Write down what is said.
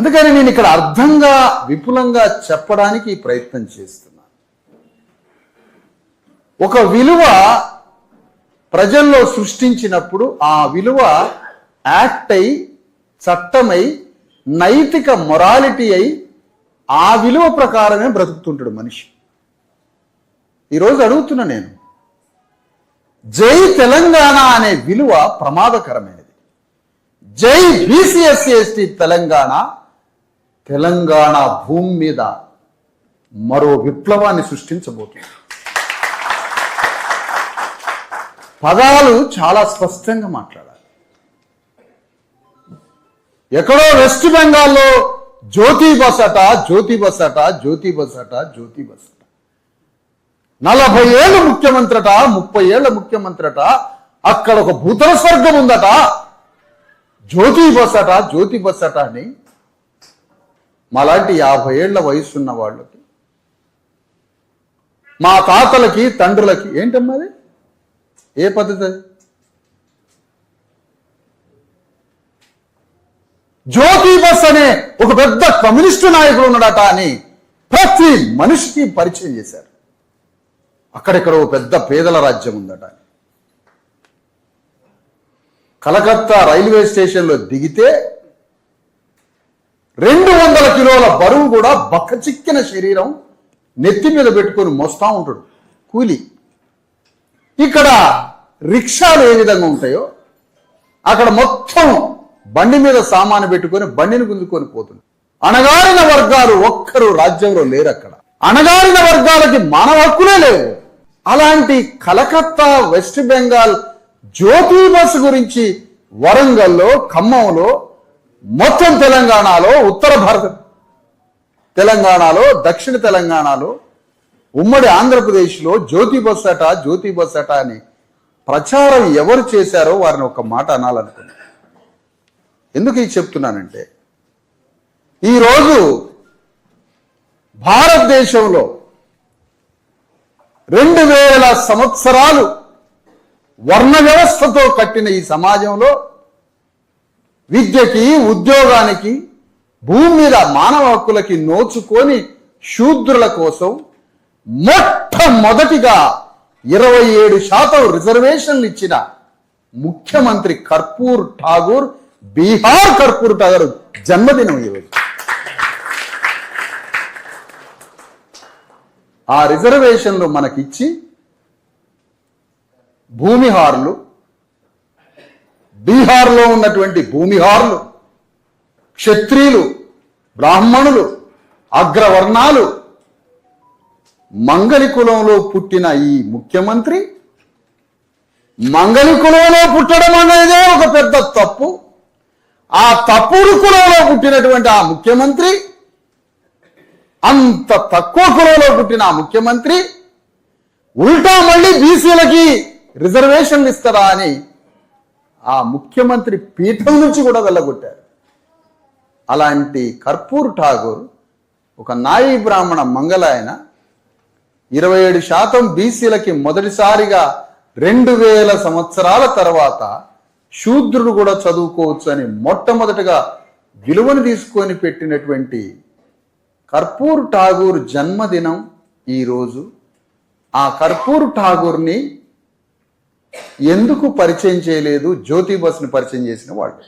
అందుకని నేను ఇక్కడ అర్థంగా విపులంగా చెప్పడానికి ప్రయత్నం చేస్తున్నాను. ఒక విలువ ప్రజల్లో సృష్టించినప్పుడు ఆ విలువ యాక్ట్ అయి చట్టమై నైతిక మొరాలిటీ అయి ఆ విలువ ప్రకారమే బ్రతుకుతుంటాడు మనిషి. ఈరోజు అడుగుతున్నా నేను, జై తెలంగాణ అనే విలువ ప్రమాదకరమైనది. జై బీసీ/ఎస్సీ/ఎస్టీ తెలంగాణ, తెలంగాణ భూమి మీద మరో విప్లవాన్ని సృష్టించబోతుంది. పదాలు చాలా స్పష్టంగా మాట్లాడాలి. ఎక్కడో వెస్ట్ బెంగాల్లో జ్యోతి బస్ అట, జ్యోతి బస్ అట, జ్యోతి బస్ అట, జ్యోతి బస్ అట. 40 ఏళ్ళు ముఖ్యమంత్రి అట, 30 ఏళ్ల ముఖ్యమంత్రి అట, అక్కడ ఒక భూతల స్వర్గం ఉందట, జ్యోతి బస్ అట, జ్యోతి బస్ అట అని మాలాంటి 50 ఏళ్ల వయసున్న వాళ్ళకి, మా తాతలకి తండ్రులకి ఏంటమ్మా అది? ఏ పద్ధతి అది? జ్యోతి బస్ అనే ఒక పెద్ద కమ్యూనిస్టు నాయకుడు ఉన్నాడట అని ప్రతి మనిషికి పరిచయం చేశారు. అక్కడెక్కడ ఓ పెద్ద పేదల రాజ్యం ఉందట. కలకత్తా రైల్వే స్టేషన్లో దిగితే 200 కిలోల బరువు కూడా బక్కచిక్కిన శరీరం నెత్తి మీద పెట్టుకొని మోస్తా ఉంటాడు కూలి. ఇక్కడ రిక్షాలు ఏ విధంగా ఉంటాయో అక్కడ మొత్తం బండి మీద సామాను పెట్టుకొని బండిని గుంజుకొని పోతుంది. అణగారిన వర్గాలు ఒక్కరు రాజ్యంలో లేరు. అక్కడ అణగారిన వర్గాలకి మానవ హక్కులే లేవు. అలాంటి కలకత్తా వెస్ట్ బెంగాల్ జ్యోతి బస్ గురించి వరంగల్లో, ఖమ్మంలో, మొత్తం తెలంగాణలో, ఉత్తర భారత తెలంగాణలో, దక్షిణ తెలంగాణలో, ఉమ్మడి ఆంధ్రప్రదేశ్లో జ్యోతి బస్ అట, జ్యోతి బస్ అట అని ప్రచారం ఎవరు చేశారో వారిని ఒక మాట అనాలనుకున్నాను. ఎందుకు ఇది చెప్తున్నానంటే, ఈరోజు భారతదేశంలో 2000 సంవత్సరాలు వర్ణ వ్యవస్థతో కట్టిన ఈ సమాజంలో విద్యకి, ఉద్యోగానికి, భూమి మీద మానవ హక్కులకి నోచుకొని శూద్రుల కోసం మొట్టమొదటిగా 27% రిజర్వేషన్లు ఇచ్చిన ముఖ్యమంత్రి కర్పూర్ ఠాగూర్, బీహార్ కర్పూర్ ఠాగూర్ జన్మదినం ఈరోజు. ఆ రిజర్వేషన్లు మనకిచ్చి భూమిహారులు, బీహార్లో ఉన్నటువంటి భూమిహారులు, క్షత్రియులు, బ్రాహ్మణులు, అగ్రవర్ణాలు, మంగలి కులంలో పుట్టిన ఈ ముఖ్యమంత్రి మంగలి కులంలో పుట్టడం అనేదే ఒక పెద్ద తప్పు. ఆ తప్పుడు కులంలో పుట్టినటువంటి ఆ ముఖ్యమంత్రి, అంత తక్కువ కులంలో పుట్టిన ఆ ముఖ్యమంత్రి ఉల్టా మళ్ళీ బీసీలకి రిజర్వేషన్లు ఇస్తారా అని ఆ ముఖ్యమంత్రి పీఠం నుంచి కూడా వెళ్ళగొట్టారు. అలాంటి కర్పూర్ ఠాగూర్ ఒక నాయి బ్రాహ్మణ మంగళాయన 27% బీసీలకి మొదటిసారిగా 2000 సంవత్సరాల తర్వాత శూద్రుడు కూడా చదువుకోవచ్చు అని మొట్టమొదటిగా విలువను తీసుకొని పెట్టినటువంటి కర్పూర్ ఠాగూర్ జన్మదినం ఈరోజు. ఆ కర్పూర్ ఠాగూర్ని ఎందుకు పరిచయం చేయలేదు? జ్యోతి బస్ని పరిచయం చేసిన వాళ్ళు.